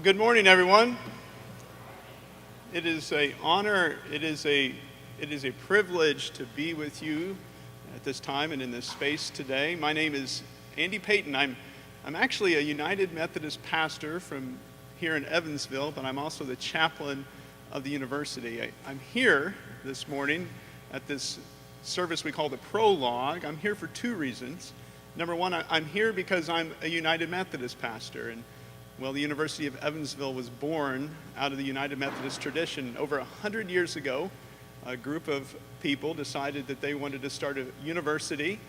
Well, good morning, everyone. It is an honor, it is a privilege to be with you at this time and in this space today. My name is Andy Payton. I'm actually a United Methodist pastor from here in Evansville, but I'm also the chaplain of the university. I'm here this morning at this service we call the Prologue. I'm here for two reasons. Number one, I'm here because I'm a United Methodist pastor, and well, the University of Evansville was born out of the United Methodist tradition. Over 100 years ago, a group of people decided that they wanted to start a university,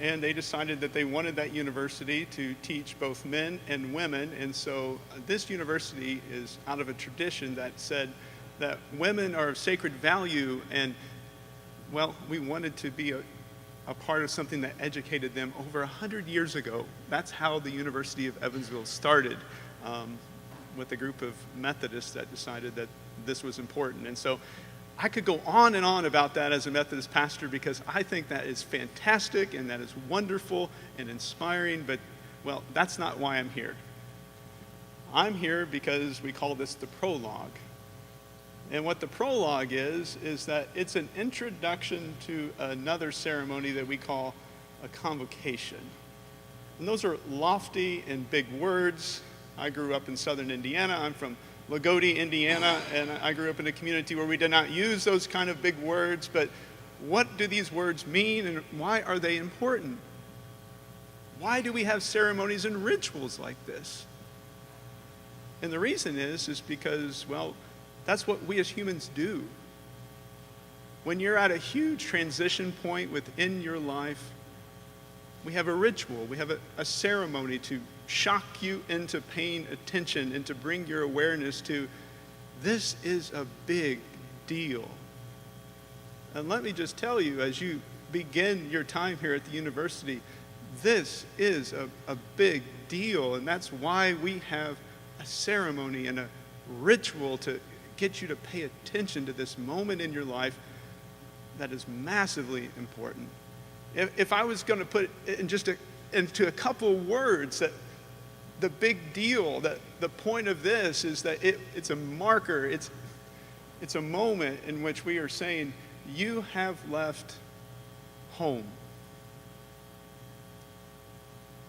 and they decided that they wanted that university to teach both men and women. And so this university is out of a tradition that said that women are of sacred value, and well, we wanted to be a part of something that educated them over 100 years ago. That's how the University of Evansville started. With a group of Methodists that decided that this was important. And so I could go on and on about that as a Methodist pastor because I think that is fantastic and that is wonderful and inspiring, but well, that's not why I'm here. I'm here because we call this the Prologue. And what the Prologue is that it's an introduction to another ceremony that we call a Convocation. And those are lofty and big words. I grew up in southern Indiana. I'm from Lagodi, Indiana, and I grew up in a community where we did not use those kind of big words, but what do these words mean and why are they important? Why do we have ceremonies and rituals like this? And the reason is because, well, that's what we as humans do. When you're at a huge transition point within your life, we have a ritual, we have a ceremony to shock you into paying attention and to bring your awareness to this is a big deal. And let me just tell you, as you begin your time here at the university, this is a big deal, and that's why we have a ceremony and a ritual to get you to pay attention to this moment in your life that is massively important. If I was going to put it into a couple words, that the big deal, that the point of this is that it's a marker, it's a moment in which we are saying, you have left home.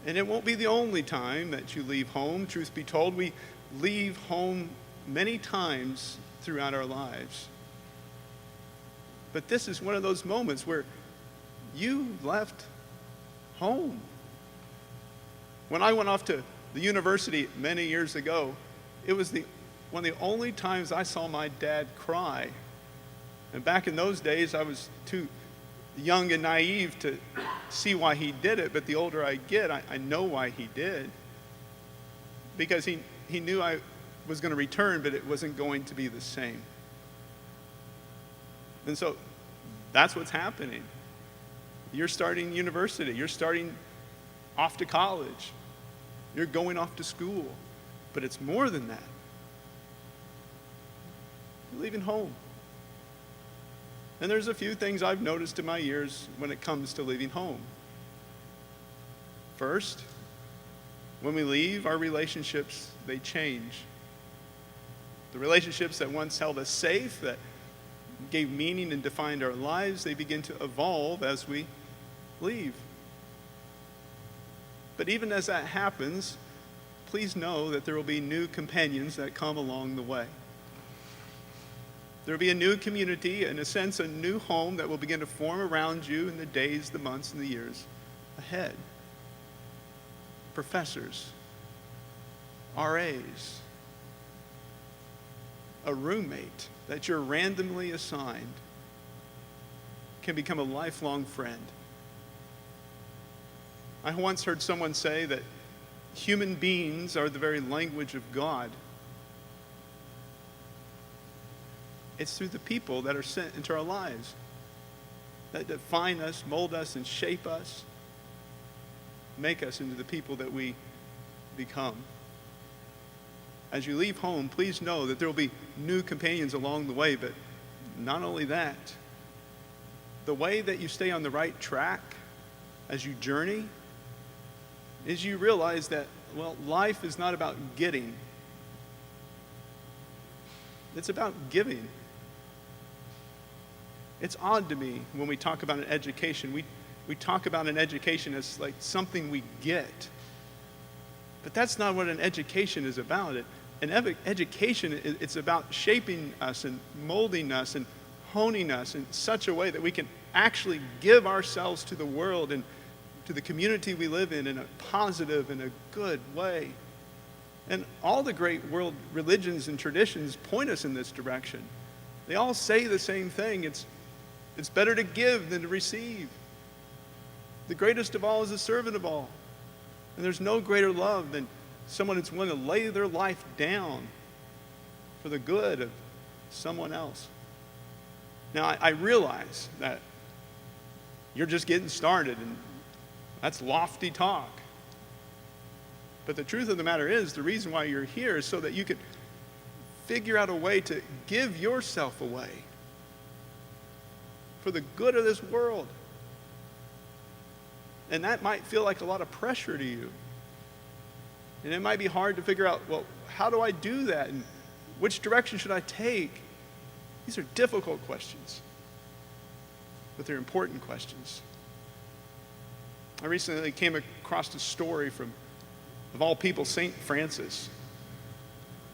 And it won't be the only time that you leave home. Truth be told, we leave home many times throughout our lives. But this is one of those moments where you left home. When I went off to the university many years ago, it was one of the only times I saw my dad cry. And back in those days, I was too young and naive to see why he did it, but the older I get, I know why he did. Because he knew I was going to return, but it wasn't going to be the same. And so that's what's happening. You're starting university. You're starting off to college. You're going off to school. But it's more than that. You're leaving home. And there's a few things I've noticed in my years when it comes to leaving home. First, when we leave, our relationships, they change. The relationships that once held us safe, that gave meaning and defined our lives, they begin to evolve as we leave. But even as that happens, please know that there will be new companions that come along the way. There will be a new community, in a sense, a new home that will begin to form around you in the days, the months, and the years ahead. Professors, RAs, a roommate that you're randomly assigned can become a lifelong friend. I once heard someone say that human beings are the very language of God. It's through the people that are sent into our lives that define us, mold us, and shape us, make us into the people that we become. As you leave home, please know that there will be new companions along the way, but not only that, the way that you stay on the right track as you journey is you realize that, well, life is not about getting, It's about giving. It's odd to me when we talk about an education. We talk about an education as like something we get. But that's not what an education is about. Education, it's about shaping us and molding us and honing us in such a way that we can actually give ourselves to the world and to the community we live in a positive and a good way. And all the great world religions and traditions point us in this direction. They all say the same thing. It's better to give than to receive. The greatest of all is the servant of all. And there's no greater love than someone that's willing to lay their life down for the good of someone else. Now, I realize that you're just getting started, and that's lofty talk. But the truth of the matter is, the reason why you're here is so that you can figure out a way to give yourself away for the good of this world. And that might feel like a lot of pressure to you. And it might be hard to figure out, well, how do I do that? And which direction should I take? These are difficult questions, but they're important questions. I recently came across a story of all people, St. Francis.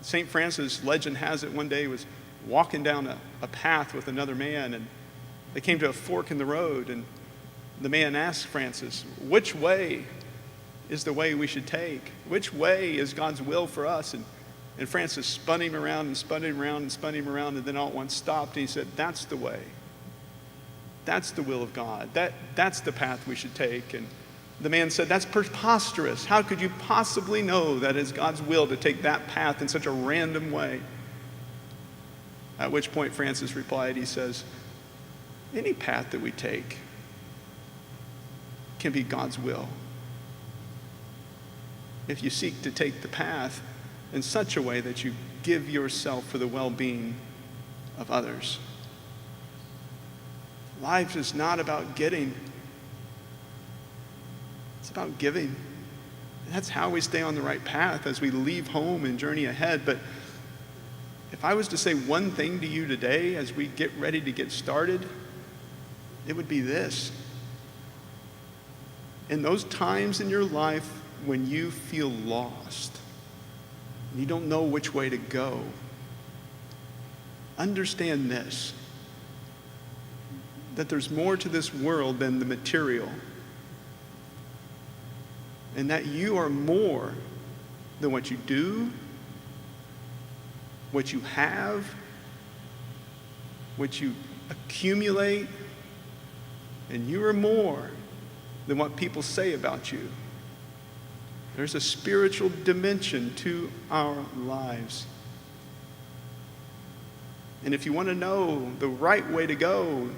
St. Francis, legend has it, one day was walking down a path with another man, and they came to a fork in the road, and the man asked Francis, which way is the way we should take? Which way is God's will for us? And Francis spun him around and spun him around and spun him around, and then all at once stopped, and he said, that's the way. That's the will of God. That's the path we should take. And the man said, that's preposterous. How could you possibly know that it's God's will to take that path in such a random way? At which point Francis replied, he says, any path that we take can be God's will, if you seek to take the path in such a way that you give yourself for the well-being of others. Life is not about getting. It's about giving. And that's how we stay on the right path as we leave home and journey ahead. But if I was to say one thing to you today as we get ready to get started, it would be this. In those times in your life when you feel lost, and you don't know which way to go, understand this, that there's more to this world than the material, and that you are more than what you do, what you have, what you accumulate, and you are more than what people say about you. There's a spiritual dimension to our lives. And if you want to know the right way to go,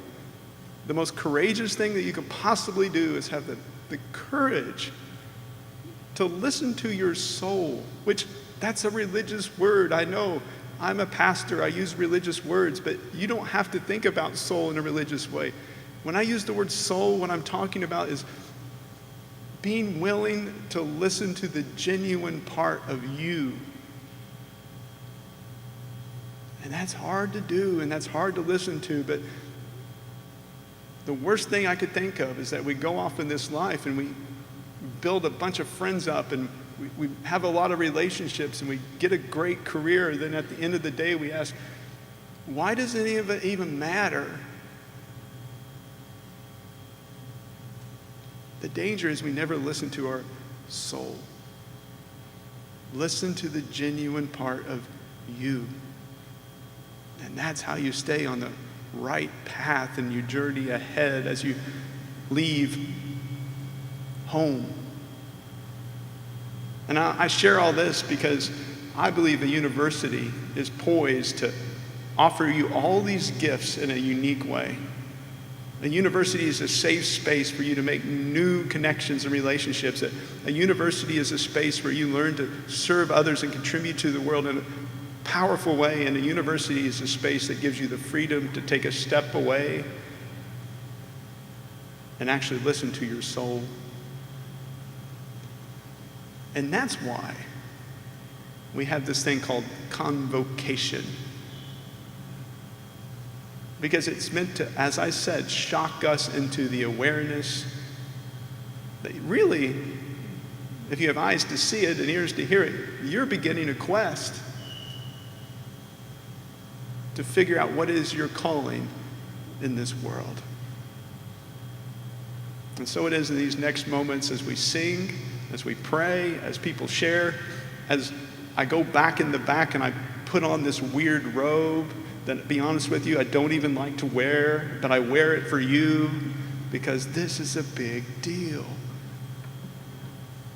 the most courageous thing that you could possibly do is have the courage to listen to your soul, which that's a religious word. I know I'm a pastor, I use religious words, but you don't have to think about soul in a religious way. When I use the word soul, what I'm talking about is being willing to listen to the genuine part of you. And that's hard to do, and that's hard to listen to, but the worst thing I could think of is that we go off in this life and we build a bunch of friends up, and we have a lot of relationships, and we get a great career, and then at the end of the day we ask, why does any of it even matter? The danger is we never listen to our soul. Listen to the genuine part of you. And that's how you stay on the right path and you journey ahead as you leave home. And I share all this because I believe the university is poised to offer you all these gifts in a unique way. A university is a safe space for you to make new connections and relationships. A university is a space where you learn to serve others and contribute to the world in a powerful way. And a university is a space that gives you the freedom to take a step away and actually listen to your soul. And that's why we have this thing called Convocation. because it's meant to, as I said, shock us into the awareness that really, if you have eyes to see it and ears to hear it, you're beginning a quest to figure out what is your calling in this world. And so it is in these next moments as we sing, as we pray, as people share, as I go back in the back and I put on this weird robe that, to be honest with you, I don't even like to wear, but I wear it for you because this is a big deal.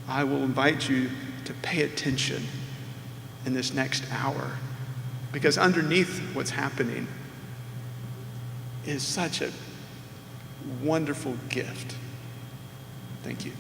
I will invite you to pay attention in this next hour, because underneath what's happening is such a wonderful gift. Thank you.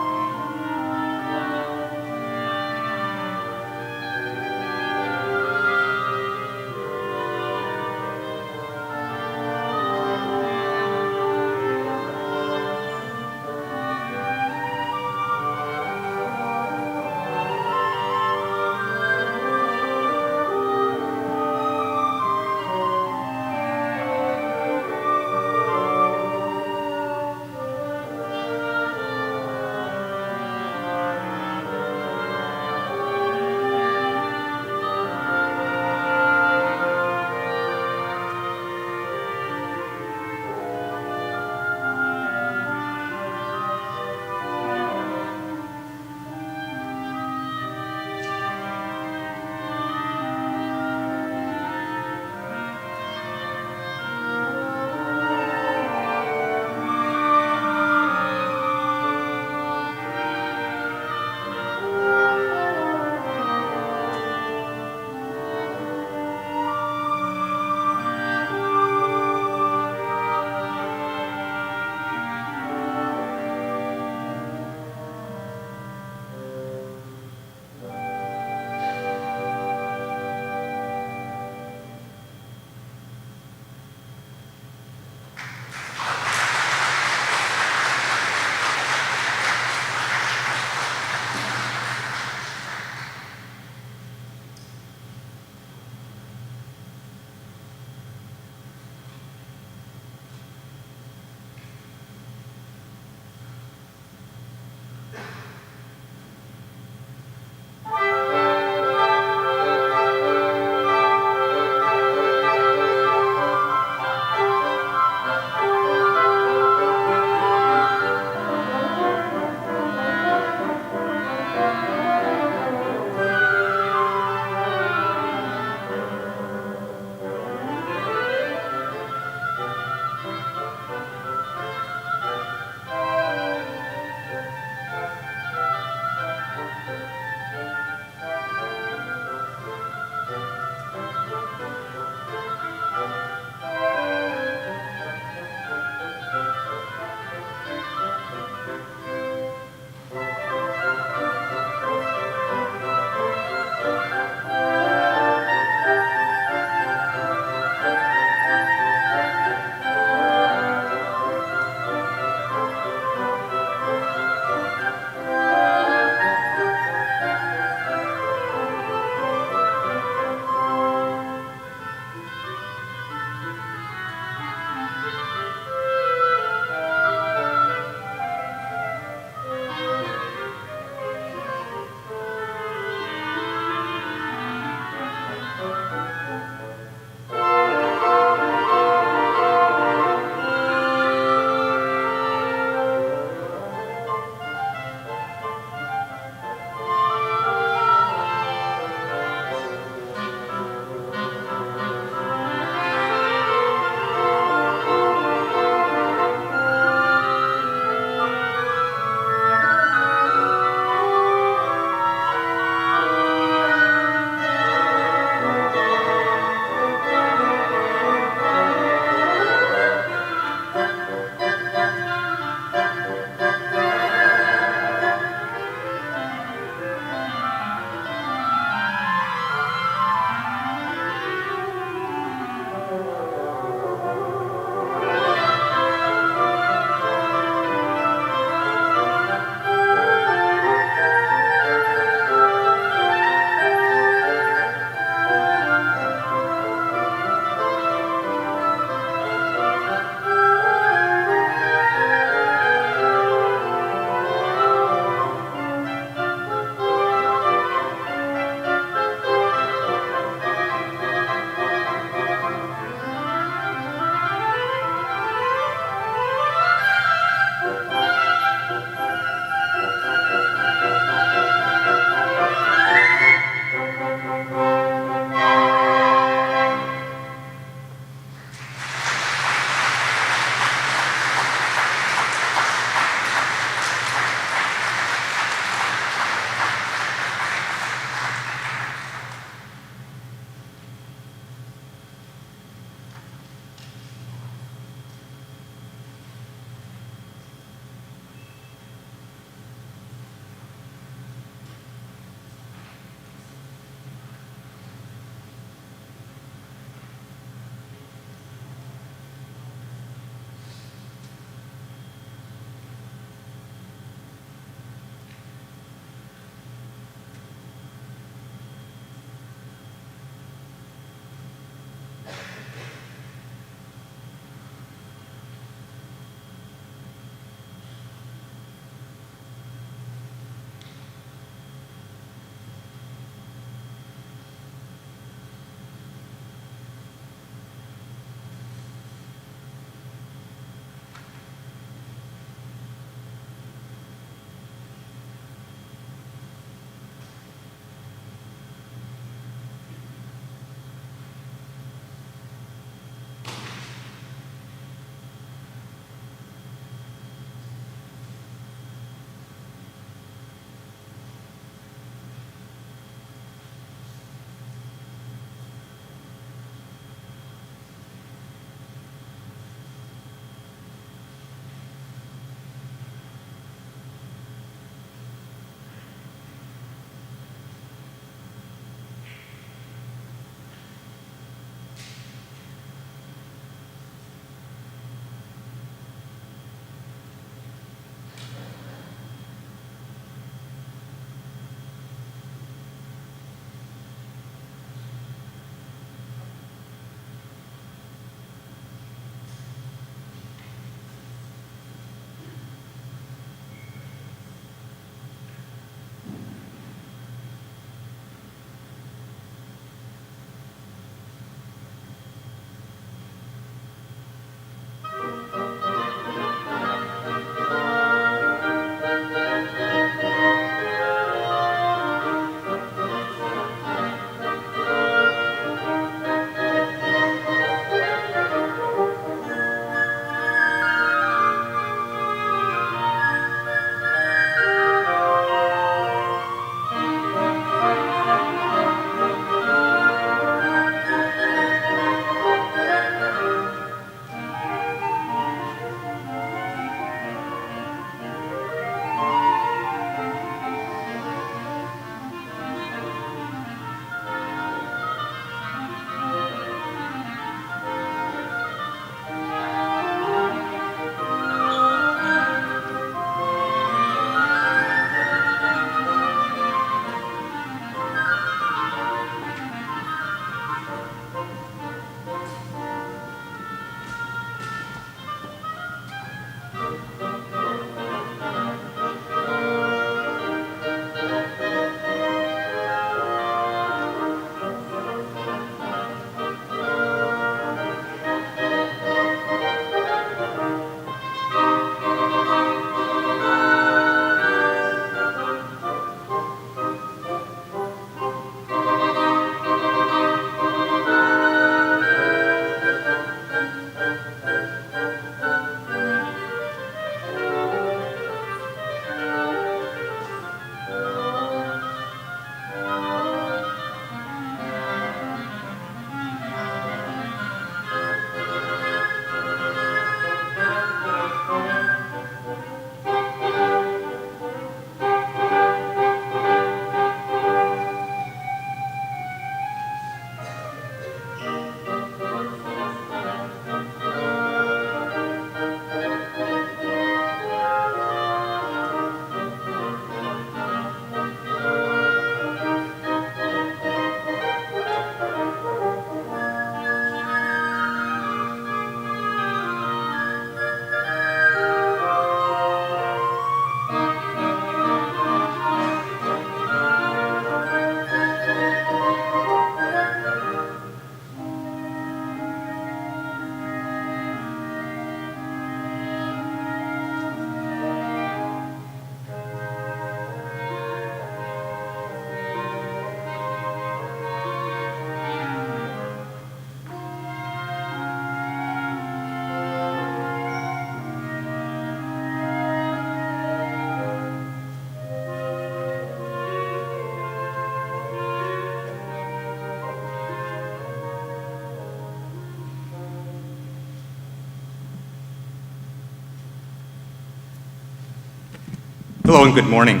Hello and good morning.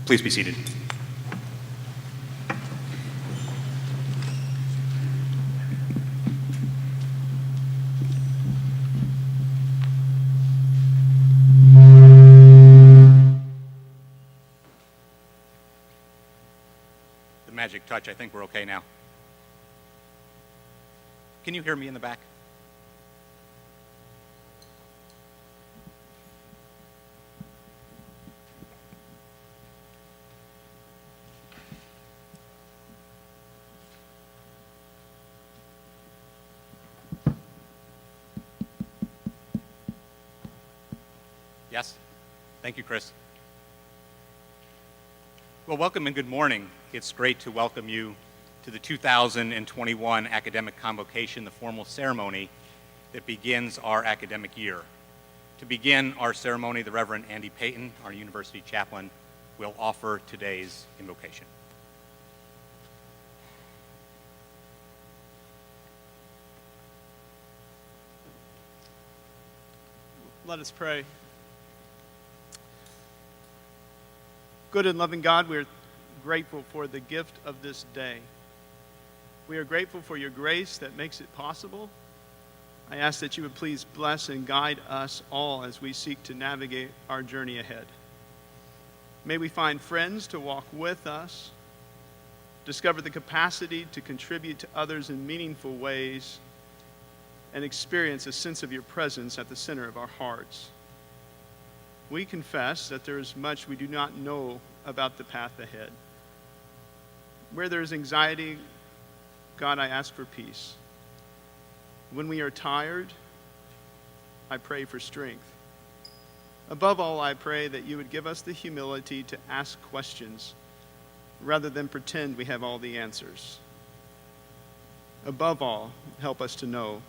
Please be seated. The magic touch, I think we're okay now. Can you hear me in the back? Yes? Thank you, Chris. Well, welcome and good morning. It's great to welcome you to the 2021 Academic Convocation, the formal ceremony that begins our academic year. To begin our ceremony, the Reverend Andy Payton, our university chaplain, will offer today's invocation. Let us pray. Good and loving God, we are grateful for the gift of this day. We are grateful for your grace that makes it possible. I ask that you would please bless and guide us all as we seek to navigate our journey ahead. May we find friends to walk with us, discover the capacity to contribute to others in meaningful ways, and experience a sense of your presence at the center of our hearts. We confess that there is much we do not know about the path ahead. Where there is anxiety, God, I ask for peace. When we are tired, I pray for strength. Above all, I pray that you would give us the humility to ask questions rather than pretend we have all the answers. Above all, help us to know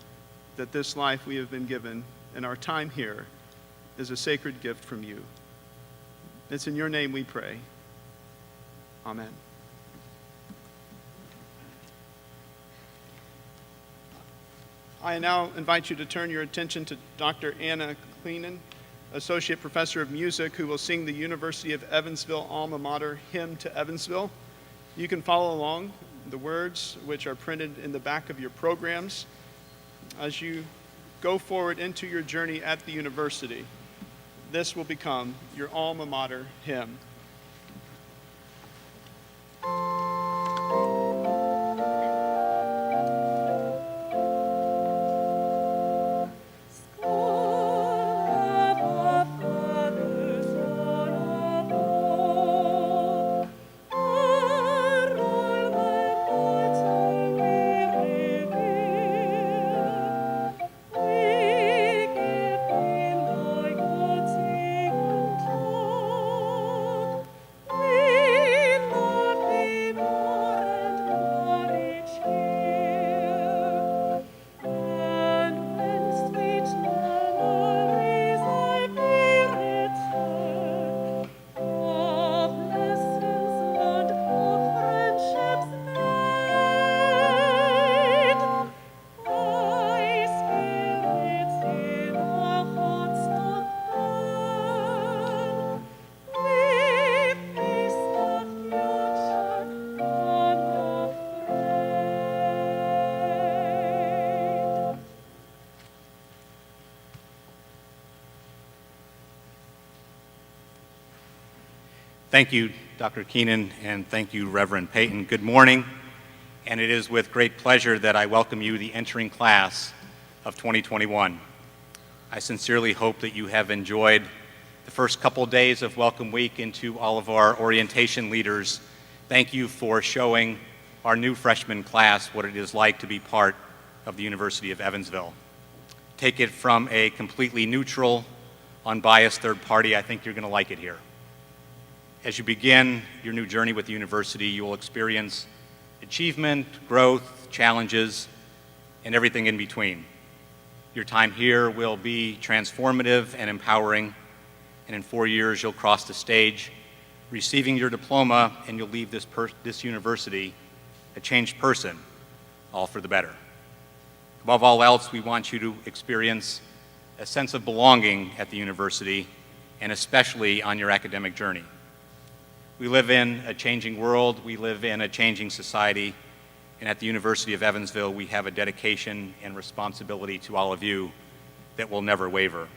that this life we have been given and our time here is a sacred gift from you. It's in your name we pray. Amen. I now invite you to turn your attention to Dr. Anna Cleenan, Associate Professor of Music, who will sing the University of Evansville alma mater hymn to Evansville. You can follow along the words which are printed in the back of your programs as you go forward into your journey at the university. This will become your alma mater hymn. Thank you, Dr. Keenan, and thank you, Reverend Payton. Good morning, and it is with great pleasure that I welcome you, the entering class of 2021. I sincerely hope that you have enjoyed the first couple days of Welcome Week, and to all of our orientation leaders, thank you for showing our new freshman class what it is like to be part of the University of Evansville. Take it from a completely neutral, unbiased third party, I think you're going to like it here. As you begin your new journey with the university, you will experience achievement, growth, challenges, and everything in between. Your time here will be transformative and empowering, and in 4 years you'll cross the stage, receiving your diploma, and you'll leave this university a changed person, all for the better. Above all else, we want you to experience a sense of belonging at the university, and especially on your academic journey. We live in a changing world, we live in a changing society, and at the University of Evansville, we have a dedication and responsibility to all of you that will never waver.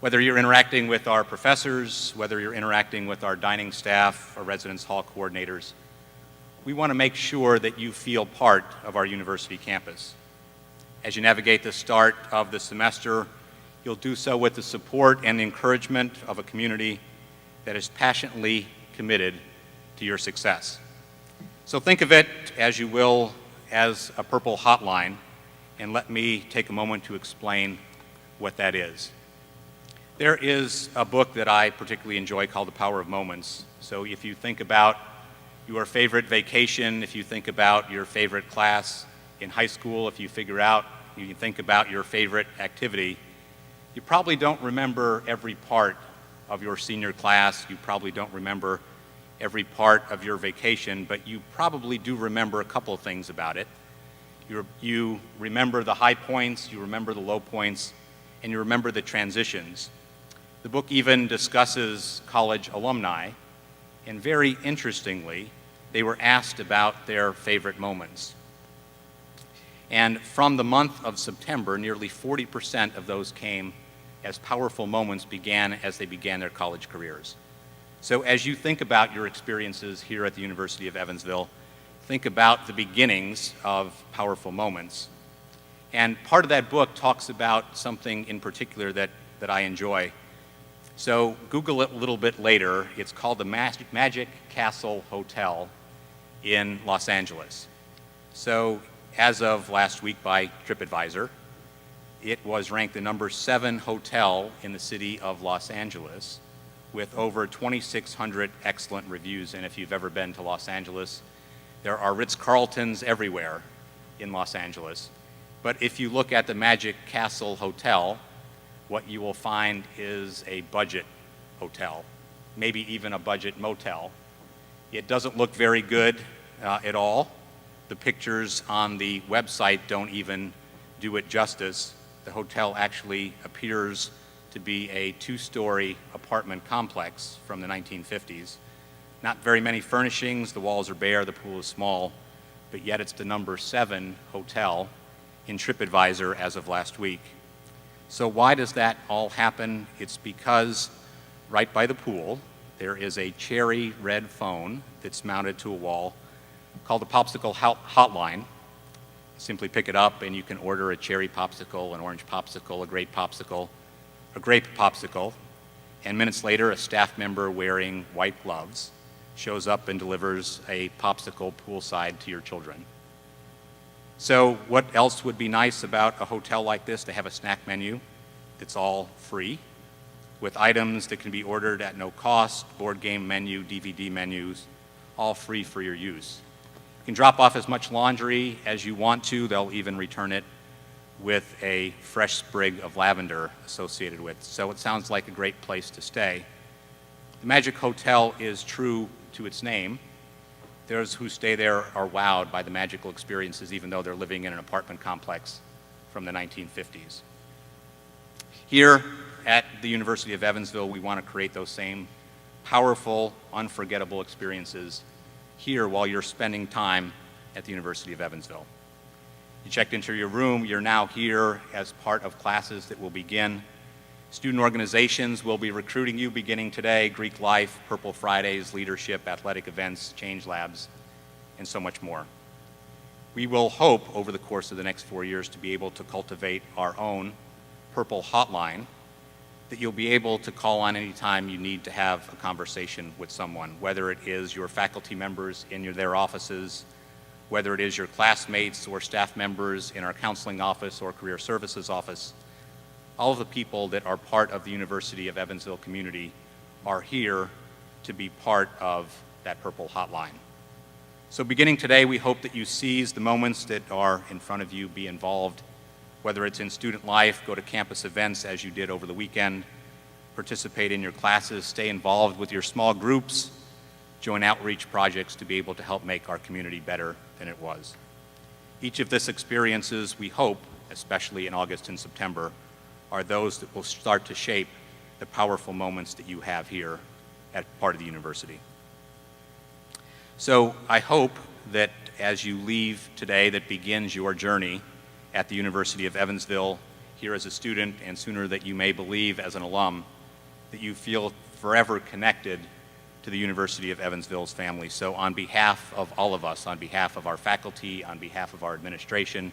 Whether you're interacting with our professors, whether you're interacting with our dining staff or residence hall coordinators, we want to make sure that you feel part of our university campus. As you navigate the start of the semester, you'll do so with the support and encouragement of a community that is passionately committed to your success. So think of it, as you will, as a purple hotline, and let me take a moment to explain what that is. There is a book that I particularly enjoy called The Power of Moments. So if you think about your favorite vacation, if you think about your favorite class in high school, if you think about your favorite activity, you probably don't remember every part of your senior class, you probably don't remember every part of your vacation, but you probably do remember a couple of things about it. You remember the high points, you remember the low points, and you remember the transitions. The book even discusses college alumni, and very interestingly, they were asked about their favorite moments. And from the month of September, nearly 40% of those came as powerful moments as they began their college careers. So as you think about your experiences here at the University of Evansville, think about the beginnings of powerful moments. And part of that book talks about something in particular that I enjoy. So Google it a little bit later. It's called the Magic Castle Hotel in Los Angeles. So as of last week by TripAdvisor, it was ranked the number 7 hotel in the city of Los Angeles with over 2,600 excellent reviews. And if you've ever been to Los Angeles, there are Ritz-Carltons everywhere in Los Angeles. But if you look at the Magic Castle Hotel, what you will find is a budget hotel, maybe even a budget motel. It doesn't look very good at all. The pictures on the website don't even do it justice. The hotel actually appears to be a 2-story apartment complex from the 1950s. Not very many furnishings, the walls are bare, the pool is small, but yet it's the number 7 hotel in TripAdvisor as of last week. So why does that all happen? It's because right by the pool, there is a cherry red phone that's mounted to a wall called the Popsicle Hotline. Simply pick it up and you can order a cherry popsicle, an orange popsicle, a grape popsicle, and minutes later, a staff member wearing white gloves shows up and delivers a popsicle poolside to your children. So what else would be nice about a hotel like this? To have a snack menu that's all free, with items that can be ordered at no cost, board game menu, DVD menus, all free for your use. You can drop off as much laundry as you want to. They'll even return it with a fresh sprig of lavender associated with. So it sounds like a great place to stay. The Magic Hotel is true to its name. Those who stay there are wowed by the magical experiences, even though they're living in an apartment complex from the 1950s. Here at the University of Evansville, we want to create those same powerful, unforgettable experiences here while you're spending time at the University of Evansville. You checked into your room, you're now here as part of classes that will begin. Student organizations will be recruiting you beginning today: Greek Life, Purple Fridays, leadership, athletic events, change labs, and so much more. We will hope over the course of the next 4 years to be able to cultivate our own Purple Hotline that you'll be able to call on anytime you need to have a conversation with someone, whether it is your faculty members in their offices, whether it is your classmates or staff members in our counseling office or career services office. All of the people that are part of the University of Evansville community are here to be part of that Purple Hotline. So beginning today, we hope that you seize the moments that are in front of you, be involved, whether it's in student life, go to campus events as you did over the weekend, participate in your classes, stay involved with your small groups, join outreach projects to be able to help make our community better than it was. Each of these experiences, we hope, especially in August and September, are those that will start to shape the powerful moments that you have here at part of the university. So I hope that as you leave today, that begins your journey at the University of Evansville, here as a student, and sooner that you may believe as an alum, that you feel forever connected to the University of Evansville's family. So on behalf of all of us, on behalf of our faculty, on behalf of our administration,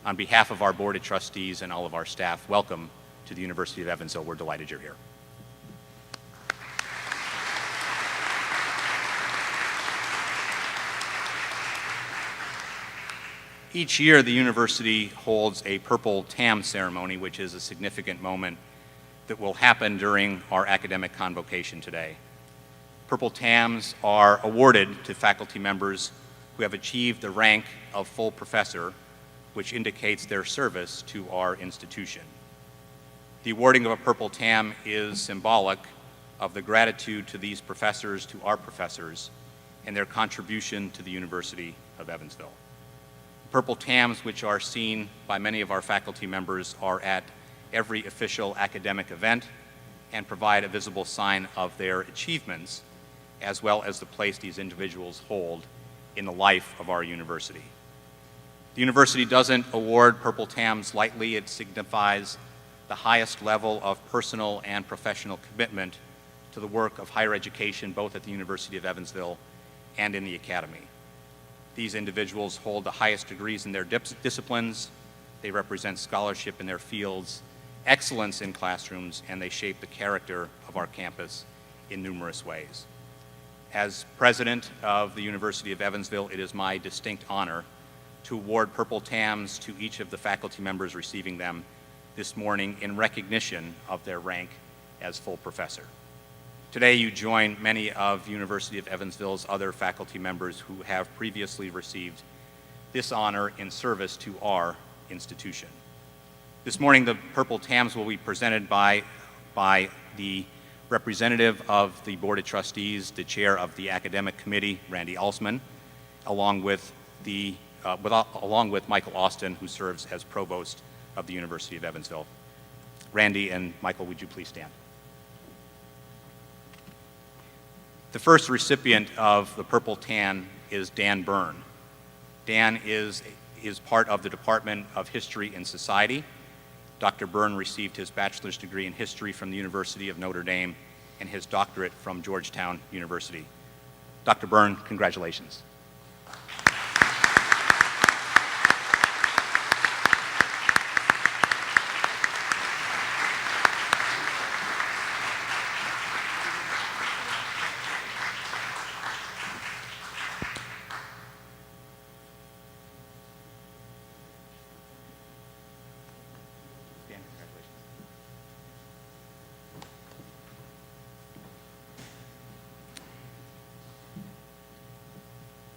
on behalf of our Board of Trustees and all of our staff, welcome to the University of Evansville. We're delighted you're here. Each year, the university holds a Purple Tam ceremony, which is a significant moment that will happen during our academic convocation today. Purple Tams are awarded to faculty members who have achieved the rank of full professor, which indicates their service to our institution. The awarding of a Purple Tam is symbolic of the gratitude to these professors, to our professors, and their contribution to the University of Evansville. Purple Tams, which are seen by many of our faculty members, are at every official academic event and provide a visible sign of their achievements, as well as the place these individuals hold in the life of our university. The university doesn't award Purple Tams lightly. It signifies the highest level of personal and professional commitment to the work of higher education, both at the University of Evansville and in the academy. These individuals hold the highest degrees in their disciplines. They represent scholarship in their fields, excellence in classrooms, and they shape the character of our campus in numerous ways. As president of the University of Evansville, it is my distinct honor to award Purple Tams to each of the faculty members receiving them this morning in recognition of their rank as full professor. Today, you join many of University of Evansville's other faculty members who have previously received this honor in service to our institution. This morning, the Purple Tams will be presented by the representative of the Board of Trustees, the chair of the academic committee, Randy Alsman, along with Michael Austin, who serves as provost of the University of Evansville. Randy and Michael, would you please stand? The first recipient of the Purple Tam is Dan Byrne. Dan is part of the Department of History and Society. Dr. Byrne received his bachelor's degree in history from the University of Notre Dame and his doctorate from Georgetown University. Dr. Byrne, congratulations.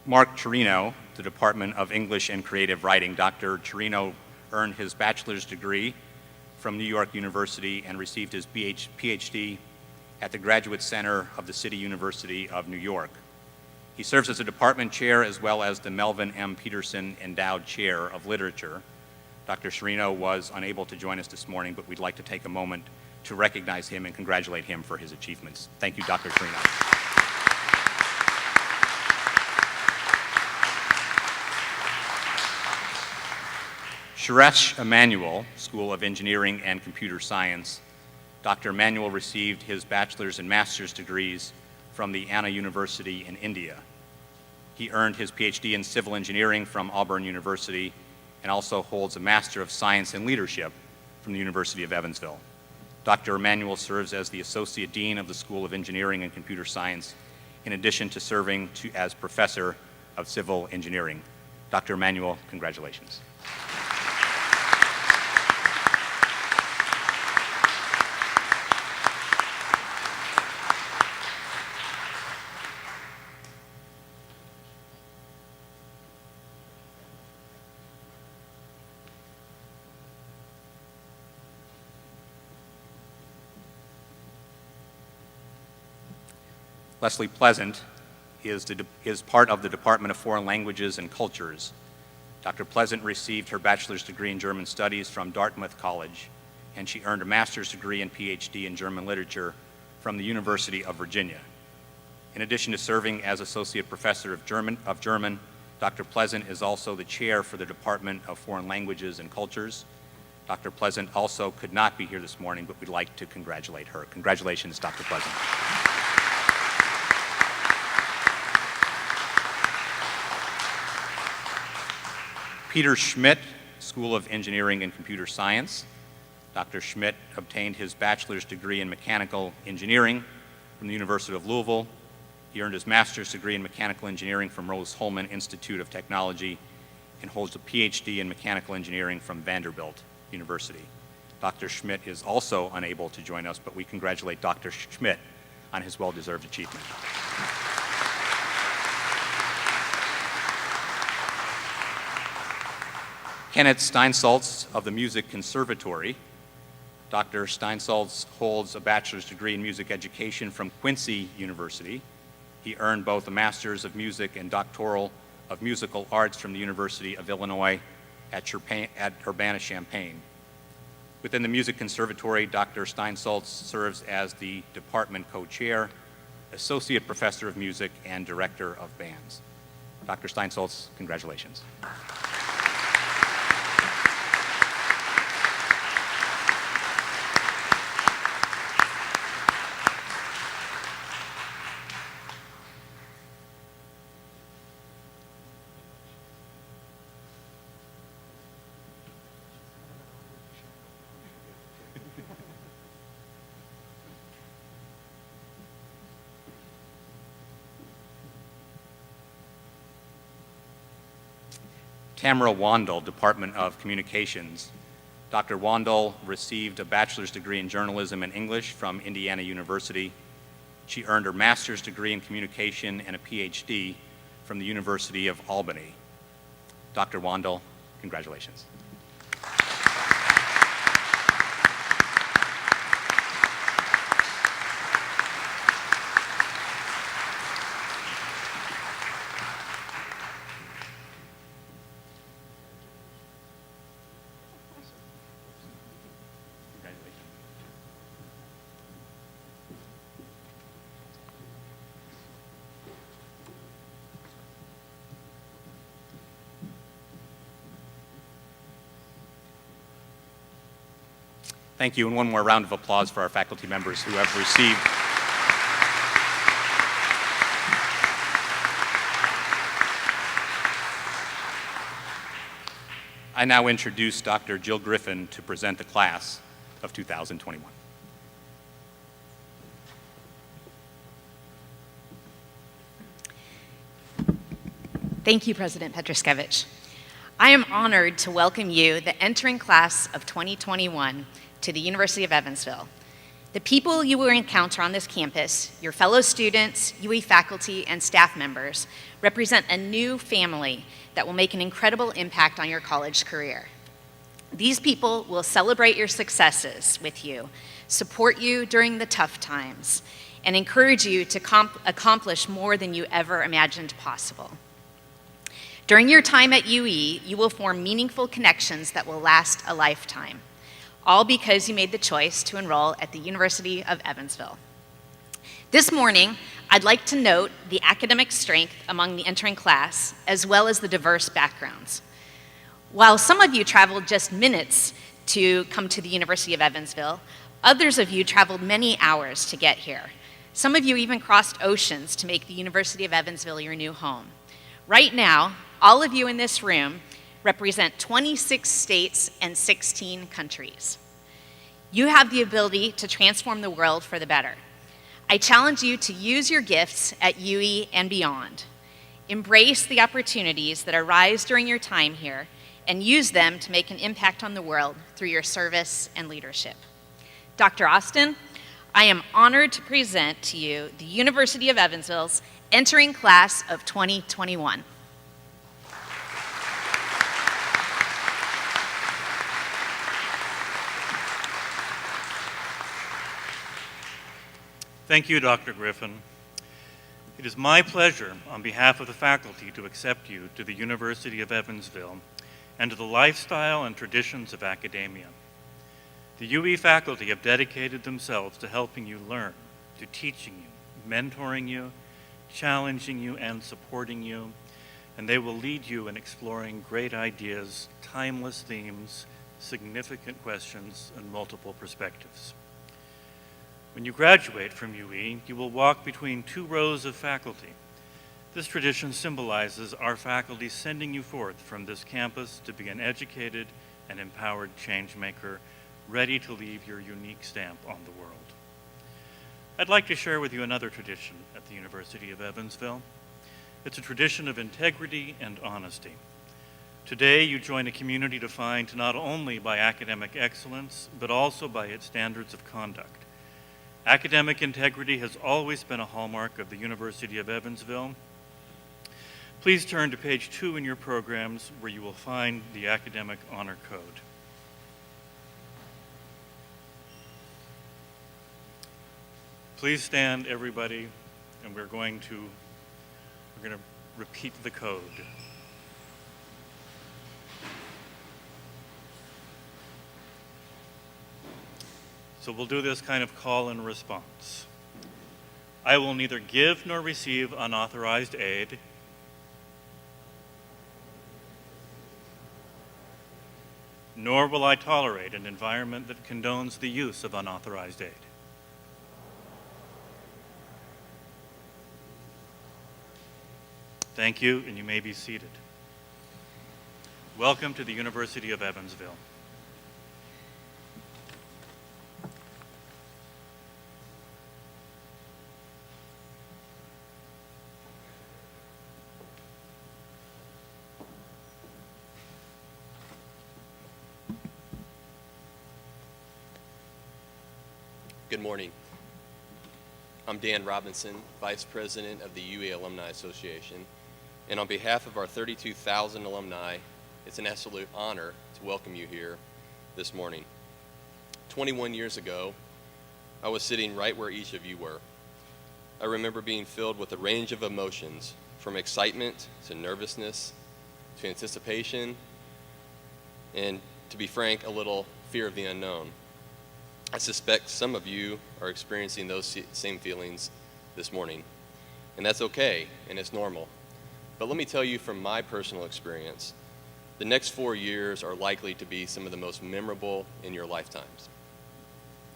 Mark Chirino, the Department of English and Creative Writing. Dr. Chirino earned his bachelor's degree from New York University and received his PhD at the Graduate Center of the City University of New York. He serves as a department chair as well as the Melvin M. Peterson Endowed Chair of Literature. Dr. Chirino was unable to join us this morning, but we'd like to take a moment to recognize him and congratulate him for his achievements. Thank you, Dr. Chirino. Suresh Emanuel, School of Engineering and Computer Science. Dr. Emanuel received his bachelor's and master's degrees from the Anna University in India. He earned his PhD in civil engineering from Auburn University and also holds a Master of Science in Leadership from the University of Evansville. Dr. Emanuel serves as the Associate Dean of the School of Engineering and Computer Science, in addition to serving as Professor of Civil Engineering. Dr. Emanuel, congratulations. Leslie Pleasant is part of the Department of Foreign Languages and Cultures. Dr. Pleasant received her bachelor's degree in German studies from Dartmouth College and she earned a master's degree and PhD in German literature from the University of Virginia. In addition to serving as Associate Professor of German, Dr. Pleasant is also the chair for the Department of Foreign Languages and Cultures. Dr. Pleasant also could not be here this morning, but we'd like to congratulate her. Congratulations, Dr. Pleasant. Peter Schmidt, School of Engineering and Computer Science. Dr. Schmidt obtained his bachelor's degree in mechanical engineering from the University of Louisville. He earned his master's degree in mechanical engineering from Rose-Hulman Institute of Technology and holds a PhD in mechanical engineering from Vanderbilt University. Dr. Schmidt is also unable to join us, but we congratulate Dr. Schmidt on his well-deserved achievement. Kenneth Steinsaltz of the Music Conservatory. Dr. Steinsaltz holds a bachelor's degree in music education from Quincy University. He earned both a Master's of Music and Doctoral of Musical Arts from the University of Illinois at Urbana-Champaign. Within the Music Conservatory, Dr. Steinsaltz serves as the department co-chair, associate professor of music, and director of bands. Dr. Steinsaltz, congratulations. Tamara Wandel, Department of Communications. Dr. Wandel received a bachelor's degree in journalism and English from Indiana University. She earned her master's degree in communication and a PhD from the University of Albany. Dr. Wandel, congratulations. Thank you, and one more round of applause for our faculty members who have received I now introduce Dr. Jill Griffin to present the class of 2021. Thank you, President Petroskevich. I am honored to welcome you, the entering class of 2021, to the University of Evansville. The people you will encounter on this campus, your fellow students, UE faculty, and staff members, represent a new family that will make an incredible impact on your college career. These people will celebrate your successes with you, support you during the tough times, and encourage you to accomplish more than you ever imagined possible. During your time at UE, you will form meaningful connections that will last a lifetime, all because you made the choice to enroll at the University of Evansville. This morning, I'd like to note the academic strength among the entering class, as well as the diverse backgrounds. While some of you traveled just minutes to come to the University of Evansville, others of you traveled many hours to get here. Some of you even crossed oceans to make the University of Evansville your new home. Right now, all of you in this room represent 26 states and 16 countries. You have the ability to transform the world for the better. I challenge you to use your gifts at UE and beyond. Embrace the opportunities that arise during your time here and use them to make an impact on the world through your service and leadership. Dr. Austin, I am honored to present to you the University of Evansville's entering class of 2021. Thank you, Dr. Griffin. It is my pleasure, on behalf of the faculty, to accept you to the University of Evansville and to the lifestyle and traditions of academia. The UE faculty have dedicated themselves to helping you learn, to teaching you, mentoring you, challenging you, and supporting you, and they will lead you in exploring great ideas, timeless themes, significant questions, and multiple perspectives. When you graduate from UE, you will walk between two rows of faculty. This tradition symbolizes our faculty sending you forth from this campus to be an educated and empowered change maker, ready to leave your unique stamp on the world. I'd like to share with you another tradition at the University of Evansville. It's a tradition of integrity and honesty. Today, you join a community defined not only by academic excellence, but also by its standards of conduct. Academic integrity has always been a hallmark of the University of Evansville. Please turn to page 2 in your programs, where you will find the Academic Honor Code. Please stand, everybody, and we're going to repeat the code. So we'll do this kind of call and response. I will neither give nor receive unauthorized aid. Nor will I tolerate an environment that condones the use of unauthorized aid. Thank you, and you may be seated. Welcome to the University of Evansville. Good morning. I'm Dan Robinson, Vice President of the UE Alumni Association, and on behalf of our 32,000 alumni, it's an absolute honor to welcome you here this morning. 21 years ago, I was sitting right where each of you were. I remember being filled with a range of emotions, from excitement to nervousness to anticipation, and to be frank, a little fear of the unknown. I suspect some of you are experiencing those same feelings this morning, and that's okay, and it's normal. But let me tell you from my personal experience, the next 4 years are likely to be some of the most memorable in your lifetimes.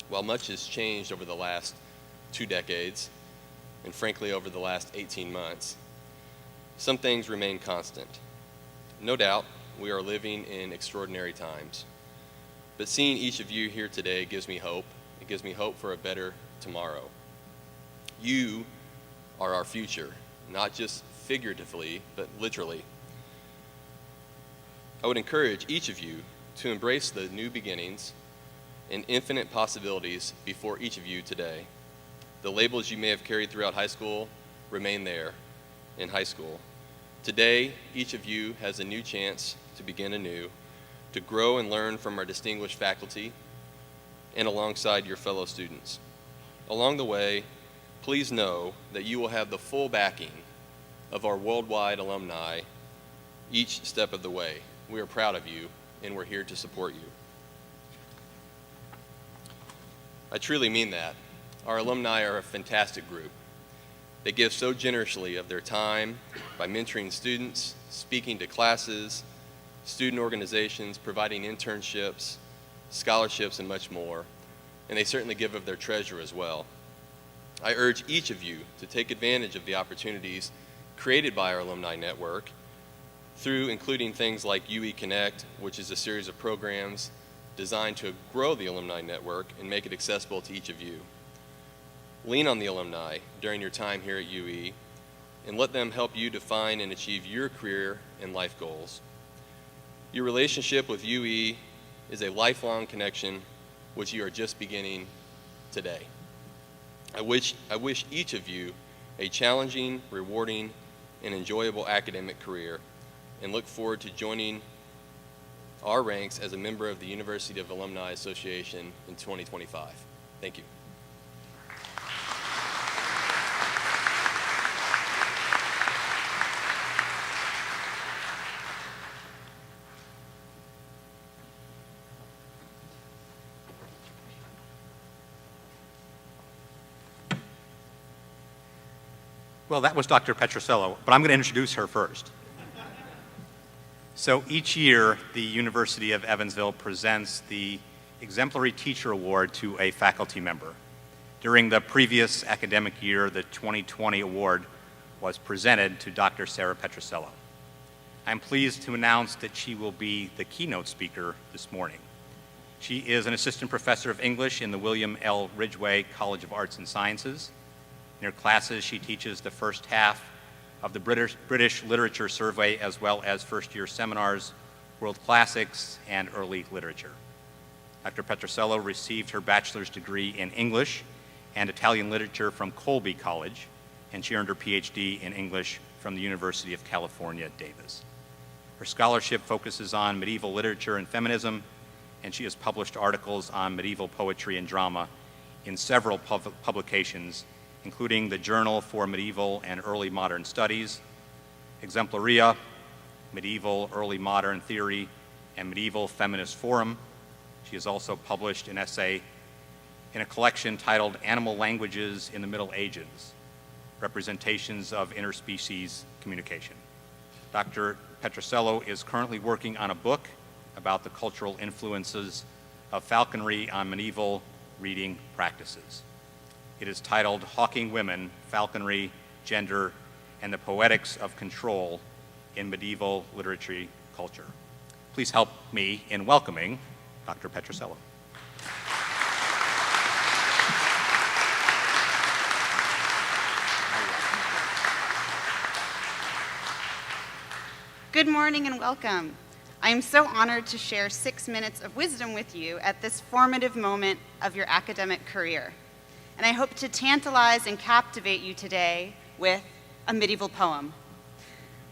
While much has changed over the last 2 decades, and frankly over the last 18 months, some things remain constant. No doubt, we are living in extraordinary times. But seeing each of you here today gives me hope. It gives me hope for a better tomorrow. You are our future, not just figuratively, but literally. I would encourage each of you to embrace the new beginnings and infinite possibilities before each of you today. The labels you may have carried throughout high school remain there in high school. Today, each of you has a new chance to begin anew, to grow and learn from our distinguished faculty and alongside your fellow students. Along the way, please know that you will have the full backing of our worldwide alumni each step of the way. We are proud of you, and we're here to support you. I truly mean that. Our alumni are a fantastic group. They give so generously of their time by mentoring students, speaking to classes, student organizations, providing internships, scholarships, and much more. And they certainly give of their treasure as well. I urge each of you to take advantage of the opportunities created by our alumni network through including things like UE Connect, which is a series of programs designed to grow the alumni network and make it accessible to each of you. Lean on the alumni during your time here at UE and let them help you define and achieve your career and life goals. Your relationship with UE is a lifelong connection which you are just beginning today. I wish each of you a challenging, rewarding, and enjoyable academic career, and look forward to joining our ranks as a member of the University of Alumni Association in 2025. Thank you. Well, that was Dr. Petrosello, but I'm going to introduce her first. So each year, the University of Evansville presents the Exemplary Teacher Award to a faculty member. During the previous academic year, the 2020 award was presented to Dr. Sarah Petrosello. I'm pleased to announce that she will be the keynote speaker this morning. She is an assistant professor of English in the William L. Ridgway College of Arts and Sciences. In her classes, she teaches the first half of the British Literature Survey, as well as first-year seminars, world classics, and early literature. Dr. Petrosello received her bachelor's degree in English and Italian literature from Colby College, and she earned her PhD in English from the University of California, Davis. Her scholarship focuses on medieval literature and feminism, and she has published articles on medieval poetry and drama in several publications, including the Journal for Medieval and Early Modern Studies, Exemplaria, Medieval Early Modern Theory, and Medieval Feminist Forum. She has also published an essay in a collection titled Animal Languages in the Middle Ages, Representations of Interspecies Communication. Dr. Petrosello is currently working on a book about the cultural influences of falconry on medieval reading practices. It is titled Hawking Women, Falconry, Gender, and the Poetics of Control in Medieval Literary Culture. Please help me in welcoming Dr. Petrosello. Good morning and welcome. I am so honored to share 6 minutes of wisdom with you at this formative moment of your academic career. And I hope to tantalize and captivate you today with a medieval poem.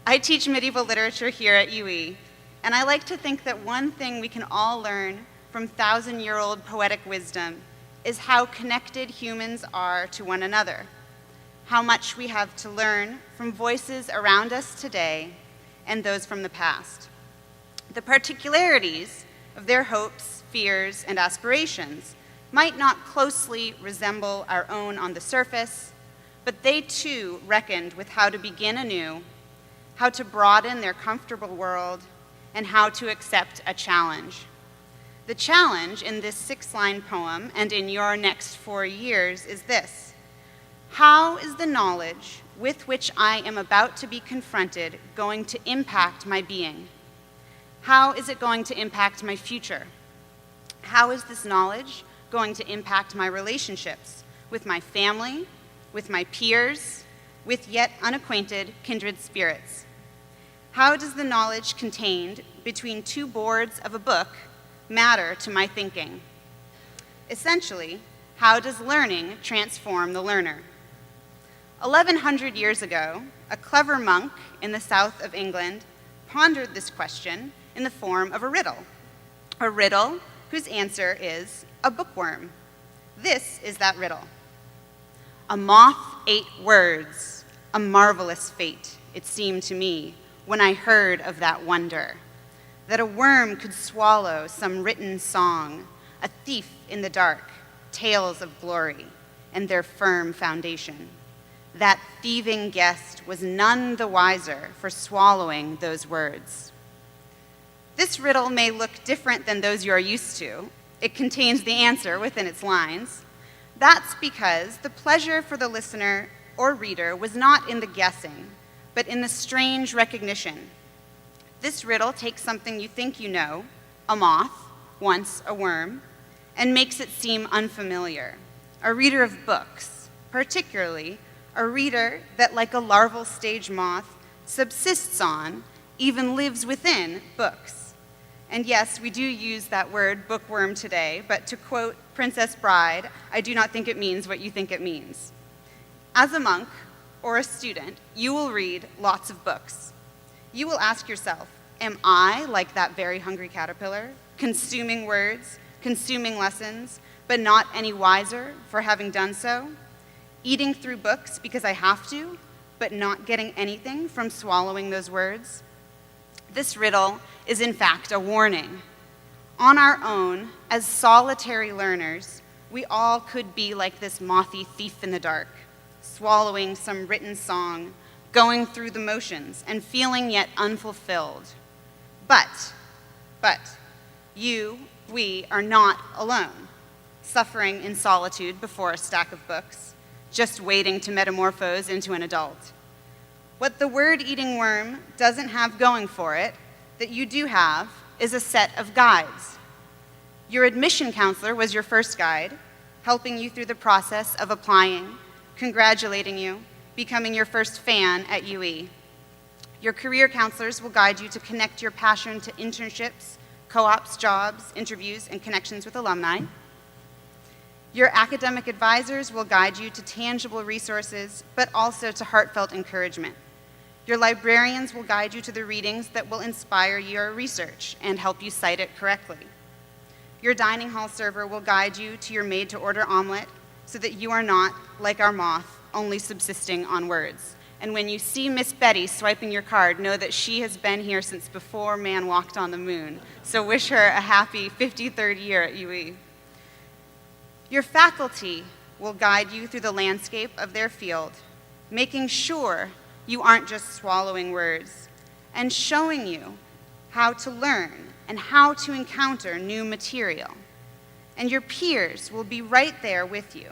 I teach medieval literature here at UE, and I like to think that one thing we can all learn from thousand-year-old poetic wisdom is how connected humans are to one another, how much we have to learn from voices around us today and those from the past. The particularities of their hopes, fears, and aspirations might not closely resemble our own on the surface, but they too reckoned with how to begin anew, how to broaden their comfortable world, and how to accept a challenge. The challenge in this 6-line poem and in your next 4 years is this: how is the knowledge with which I am about to be confronted going to impact my being? How is it going to impact my future? How is this knowledge going to impact my relationships with my family, with my peers, with yet unacquainted kindred spirits? How does the knowledge contained between 2 boards of a book matter to my thinking? Essentially, how does learning transform the learner? 1100 years ago, a clever monk in the south of England pondered this question in the form of a riddle whose answer is a bookworm. This is that riddle. A moth ate words, a marvelous fate, it seemed to me, when I heard of that wonder, that a worm could swallow some written song, a thief in the dark, tales of glory, and their firm foundation. That thieving guest was none the wiser for swallowing those words. This riddle may look different than those you are used to. It contains the answer within its lines. That's because the pleasure for the listener or reader was not in the guessing, but in the strange recognition. This riddle takes something you think you know, a moth, once a worm, and makes it seem unfamiliar. A reader of books, particularly a reader that, like a larval stage moth, subsists on, even lives within, books. And yes, we do use that word bookworm today, but to quote Princess Bride, I do not think it means what you think it means. As a monk or a student, you will read lots of books. You will ask yourself, am I like that very hungry caterpillar, consuming words, consuming lessons, but not any wiser for having done so? Eating through books because I have to, but not getting anything from swallowing those words? This riddle is in fact a warning. On our own, as solitary learners, we all could be like this mothy thief in the dark, swallowing some written song, going through the motions, and feeling yet unfulfilled. But, we are not alone, suffering in solitude before a stack of books, just waiting to metamorphose into an adult. What the word-eating worm doesn't have going for it, that you do have, is a set of guides. Your admission counselor was your first guide, helping you through the process of applying, congratulating you, becoming your first fan at UE. Your career counselors will guide you to connect your passion to internships, co-ops, jobs, interviews, and connections with alumni. Your academic advisors will guide you to tangible resources, but also to heartfelt encouragement. Your librarians will guide you to the readings that will inspire your research and help you cite it correctly. Your dining hall server will guide you to your made-to-order omelet so that you are not, like our moth, only subsisting on words. And when you see Miss Betty swiping your card, know that she has been here since before man walked on the moon. So wish her a happy 53rd year at UE. Your faculty will guide you through the landscape of their field, making sure you aren't just swallowing words, and showing you how to learn and how to encounter new material. And your peers will be right there with you,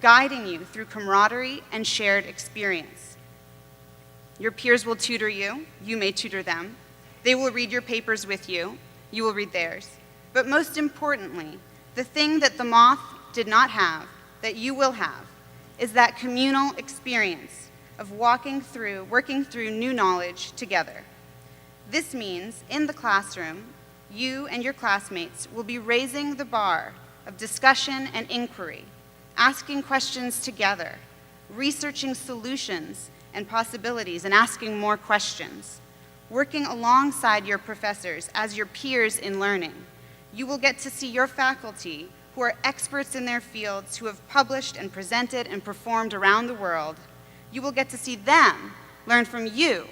guiding you through camaraderie and shared experience. Your peers will tutor you, you may tutor them. They will read your papers with you, you will read theirs. But most importantly, the thing that the moth did not have, that you will have, is that communal experience of working through new knowledge together. This means, in the classroom, you and your classmates will be raising the bar of discussion and inquiry, asking questions together, researching solutions and possibilities, and asking more questions. Working alongside your professors as your peers in learning, you will get to see your faculty who are experts in their fields, who have published and presented and performed around the world. You will get to see them learn from you,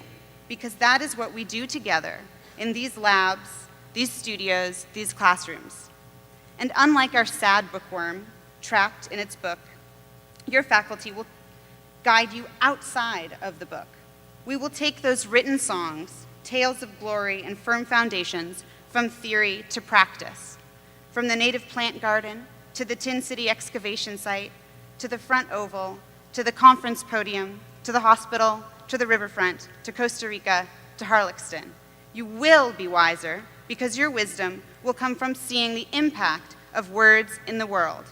because that is what we do together in these labs, these studios, these classrooms. And unlike our sad bookworm, trapped in its book, your faculty will guide you outside of the book. We will take those written songs, tales of glory and firm foundations, from theory to practice. From the native plant garden, to the Tin City excavation site, to the front oval, to the conference podium, to the hospital, to the riverfront, to Costa Rica, to Harlexton. You will be wiser because your wisdom will come from seeing the impact of words in the world.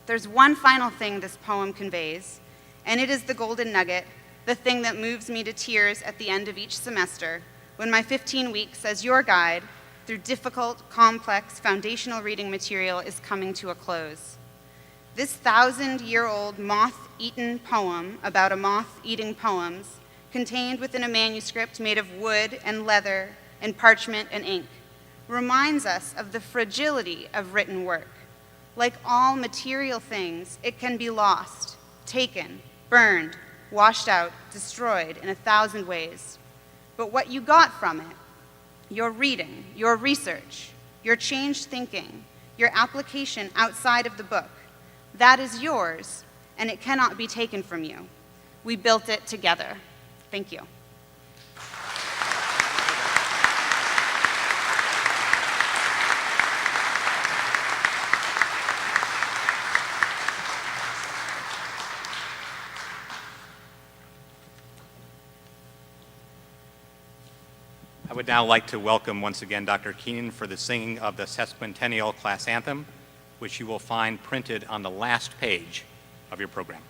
There's one final thing this poem conveys, and it is the golden nugget, the thing that moves me to tears at the end of each semester, when my 15 weeks as your guide through difficult, complex, foundational reading material is coming to a close. This 1,000-year-old moth-eaten poem about a moth eating poems, contained within a manuscript made of wood and leather and parchment and ink, reminds us of the fragility of written work. Like all material things, it can be lost, taken, burned, washed out, destroyed in 1,000 ways. But what you got from it, your reading, your research, your changed thinking, your application outside of the book, that is yours, and it cannot be taken from you. We built it together. Thank you. I would now like to welcome once again Dr. Keenan for the singing of the Sesquicentennial Class Anthem, which you will find printed on the last page of your program.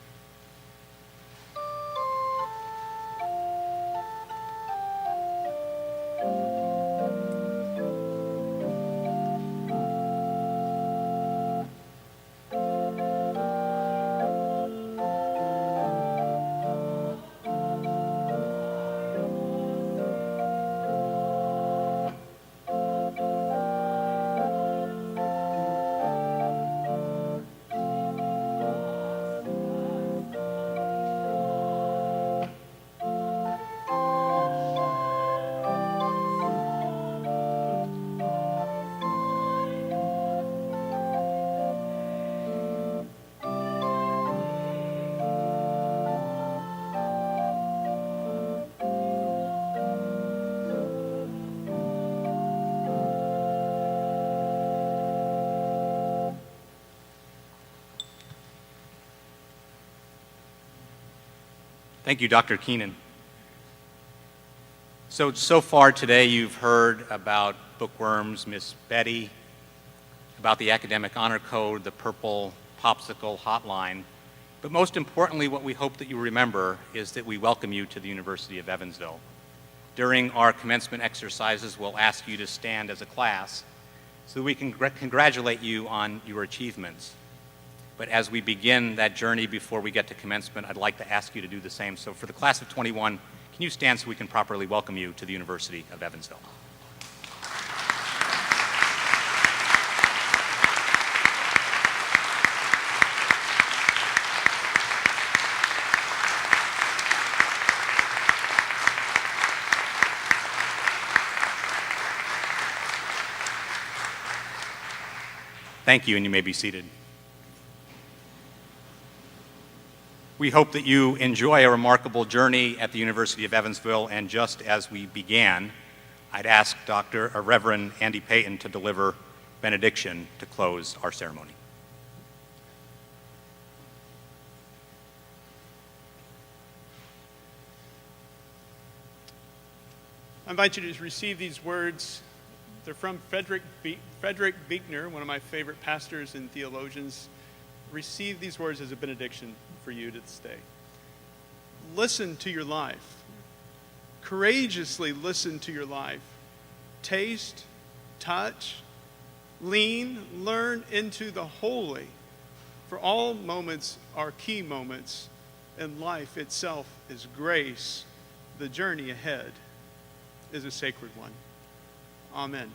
Thank you, Dr. Keenan. So far today you've heard about bookworms, Miss Betty, about the Academic Honor Code, the Purple Popsicle Hotline. But most importantly, what we hope that you remember is that we welcome you to the University of Evansville. During our commencement exercises, we'll ask you to stand as a class so that we can congratulate you on your achievements. But as we begin that journey before we get to commencement, I'd like to ask you to do the same. So for the class of 21, can you stand so we can properly welcome you to the University of Evansville? Thank you, and you may be seated. We hope that you enjoy a remarkable journey at the University of Evansville, and just as we began, I'd ask Reverend Andy Payton to deliver benediction to close our ceremony. I invite you to receive these words. They're from Frederick Buechner, one of my favorite pastors and theologians. Receive these words as a benediction for you to this day. Listen to your life. Courageously listen to your life. Taste, touch, lean, learn into the holy. For all moments are key moments, and life itself is grace. The journey ahead is a sacred one. Amen.